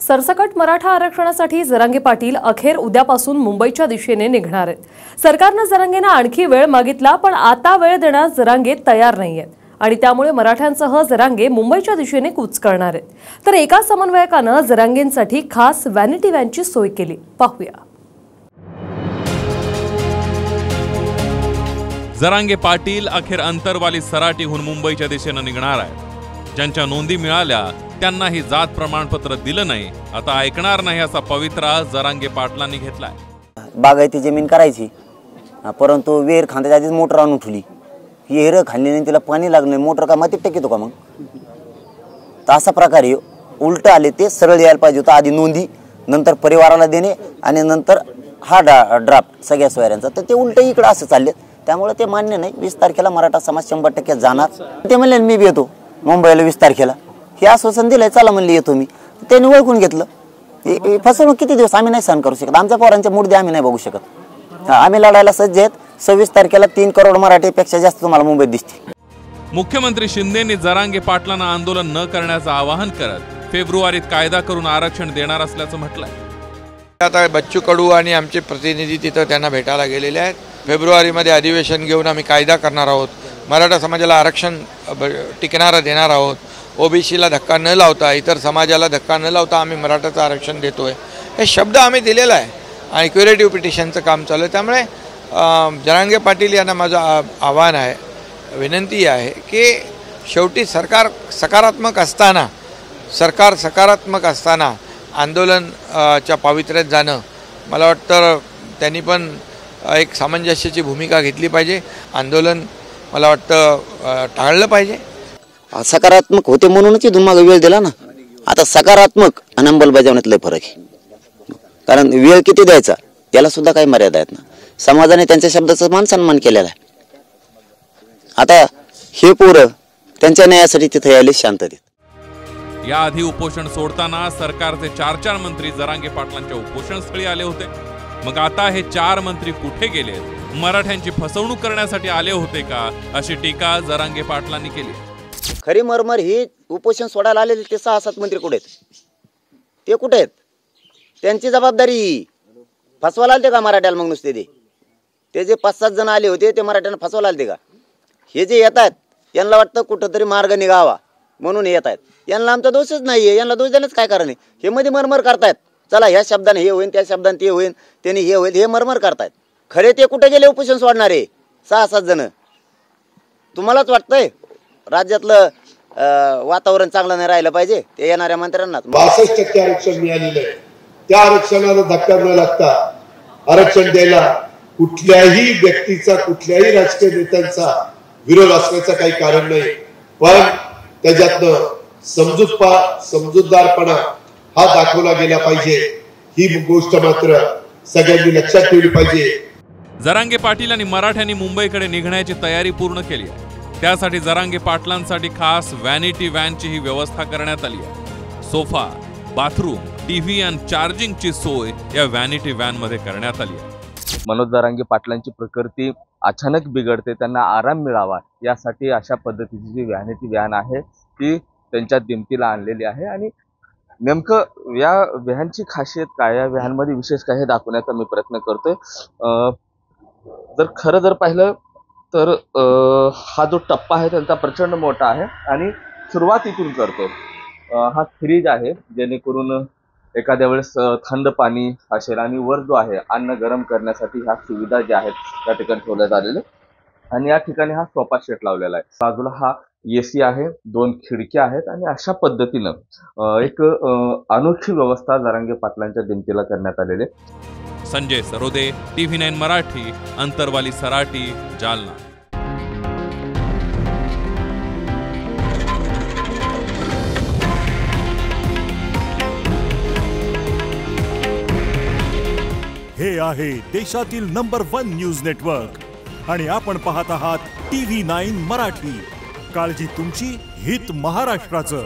सरसकट मराठा आरक्षणासाठी जरांगे पाटील अखेर उद्यापासून मुंबईच्या दिशेने निघणार आहेत। सरकारने जरांगेंना आणखी वेळ मागितला, पण आता वेळ देण्यास जरांगे तयार नाहीयेत आणि त्यामुळे मराठ्यांसह जरांगे मुंबईच्या दिशेने कूच करणार आहेत। तर एका समन्वयकाने जरांगेंसाठी खास व्हॅनिटी व्हॅनची सोय केली, पाहूया। जरांगे पाटील अखेर अंतरवाली सराटीहून मुंबईच्या दिशेने निघणार आहेत। ज्यांच्या नोंदी मिळाल्या त्यांना ही जात प्रमाणपत्र दिलं नाही, आता ऐकणार नाही असा पवित्रा जरांगे पाटलांनी घेतलाय। बागायती जमीन करायची, परंतु वेर खांद्याच्या आधीच मोटर आणून ठेवली। हेर खाल्ली नाही, तिला पाणी लागलं, मोटर का मातीत टाकीतो का? मग तर असा प्रकारे उलट आले, ते सरळ यायला पाहिजे होतं। आधी नोंदी, नंतर परिवाराला देणे आणि नंतर हा ड्राफ्ट सगळ्या सोयऱ्यांचा, तर ते उलट इकडे असं चालले। त्यामुळे ते मान्य नाही। 20 तारखेला मराठा समाज 100% जाणार। ते म्हणले मी बी येतो मुंबईला 20 तारखेला, हे आश्वासन दिलंय, चला म्हणले येतो मी। त्यांनी ओळखून घेतलं। फसवणूक किती दिवस आम्ही नाही सहन करू शकत, आमच्या पोरांचे मुद्दे आम्ही नाही बघू शकत। आम्ही लढायला सज्ज आहेत। 26 तारखेला 3 करोड मराठीपेक्षा जास्त तुम्हाला मुंबईत दिसतील। मुख्यमंत्री शिंदेंनी जरांगे पाटलांना आंदोलन न करण्याचं आवाहन करत फेब्रुवारीत कायदा करून आरक्षण देणार असल्याचं म्हटलंय। आता बच्चू कडू आणि आमचे प्रतिनिधी तिथं त्यांना भेटायला गेलेले आहेत। फेब्रुवारीमध्ये अधिवेशन घेऊन आम्ही कायदा करणार आहोत। मराठा समाजाला आरक्षण टिकणारा देणार आहोत। ओबीसीला धक्का न लावता, इतर समाजाला धक्का न लावता आम्ही मराठाचं आरक्षण देतोय, हे शब्द आम्ही दिलेला आहे आणि क्युरेटिव्ह पिटिशनचं काम चालू आहे। त्यामुळे जरांगे पाटील यांना माझं आव्हान आहे, विनंती आहे की शेवटी सरकार सकारात्मक असताना आंदोलनच्या पावित्र्यात जाणं, मला वाटतं त्यांनी पण एक सामंजस्याची भूमिका घेतली पाहिजे। आंदोलन मला वाटतं टाळलं पाहिजे। सकारात्मक होते म्हणूनच इथून मागे वेळ दिला ना। आता सकारात्मक आणि अंमलबजावणीत लय फरक आहे, कारण वेळ किती द्यायचा याला सुद्धा काही मर्यादा आहेत ना। समाजाने त्यांच्या शब्दाचा मान सन्मान केलेला आहे। आता हे पोरं त्यांच्या न्यायासाठी तिथे यायले शांततेत। याआधी उपोषण सोडताना सरकारचे 4 मंत्री जरांगे पाटलांच्या उपोषणस्थळी आले होते। मग आता हे 4 मंत्री कुठे गेलेत? मराठ्यांची फसवणूक करण्यासाठी आले होते का, अशी टीका जरांगे पाटलांनी केली। खरी मरमर ही उपोषण सोडायला आलेले ते 6-7 मंत्री कुठे आहेत? ते कुठे आहेत? त्यांची जबाबदारी फसवायला आलते का मराठ्याला? मग नुसते ते जे 5-7 जण आले होते ते मराठ्यांना फसवायला आलते का? हे जे येत आहेत यांना वाटतं कुठंतरी मार्ग निघावा म्हणून येत आहेत। यांना आमचा दोषच नाहीये, यांना दोष देण्याच काय कारण आहे? हे मध्ये मरमर करतायत, चला ह्या शब्दाने हे होईल, त्या शब्दाने ते होईल, त्यांनी हे होईल, हे मरमर करतायत। खरे ते कुठे गेले उपोषण सोडणारे 6-7 जण? तुम्हालाच वाटतंय राज्यातलं वातावरण चांगलं नाही राहिलं पाहिजे? ते येणाऱ्या मंत्र्यांना 62% आरक्षण मिळालेलं आहे। त्या आरक्षणाला धक्का न लागता आरक्षण द्यायला कुठल्याही व्यक्तीचा, कुठल्याही राजकीय नेत्यांचा विरोध असण्याचं काही कारण नाही, पण त्याच्यातनं समजूतदारपणा हा दाखवला गेला पाहिजे। ही गोष्ट मात्र सगळ्यांनी लक्षात ठेवली पाहिजे। जरांगे पाटील आणि मराठ्यांनी मुंबईकडे निघण्याची तयारी पूर्ण केली आहे। त्यासाठी जरांगे पाटलांसाठी खास व्हॅनिटी व्हॅनची ही व्यवस्था करण्यात आली आहे। सोफा, बाथरूम, टीव्ही आणि चार्जिंगची सोय या व्हॅनिटी व्हॅन मध्ये करण्यात आली आहे। मनोज जरांगे पाटलांची प्रकृती अचानक बिघडते, त्यांना आराम मिळावा यासाठी अशा पद्धतीची जी व्हॅनिटी व्हॅन आहे ती त्यांच्या दिमतीला आणलेली आहे। आणि नेमकं या व्हॅनची खासियत काय, या व्हॅनमध्ये विशेष काय, हे दाखवण्याचा मी प्रयत्न करतोय। जर पाहिलं तर हा जो टप्पा आहे त्यांचा प्रचंड मोठा आहे आणि सुरुवात इथून करतो। हा फ्रीज आहे, जेणेकरून एखाद्या वेळेस थंड पाणी असेल, आणि वर जो आहे अन्न गरम करण्यासाठी ह्या सुविधा ज्या आहेत त्या ठिकाणी ठेवण्यात आलेल्या। आणि या ठिकाणी हा सोफा सेट लावलेला आहे। बाजूला हा एसी आहे, 2 खिडक्या आहेत आणि अशा पद्धतीनं एक अनोखी व्यवस्था जरांगे पाटलांच्या दिमतीला करण्यात आलेली आहे। संजय सरोदे, TV9 मराठी, अंतरवाली सराटी, जालना। हे आहे देशातील नंबर 1 न्यूज नेटवर्क आणि आपण पाहत आहात TV9 मराठी। काळजी तुमची, हित महाराष्ट्राचं।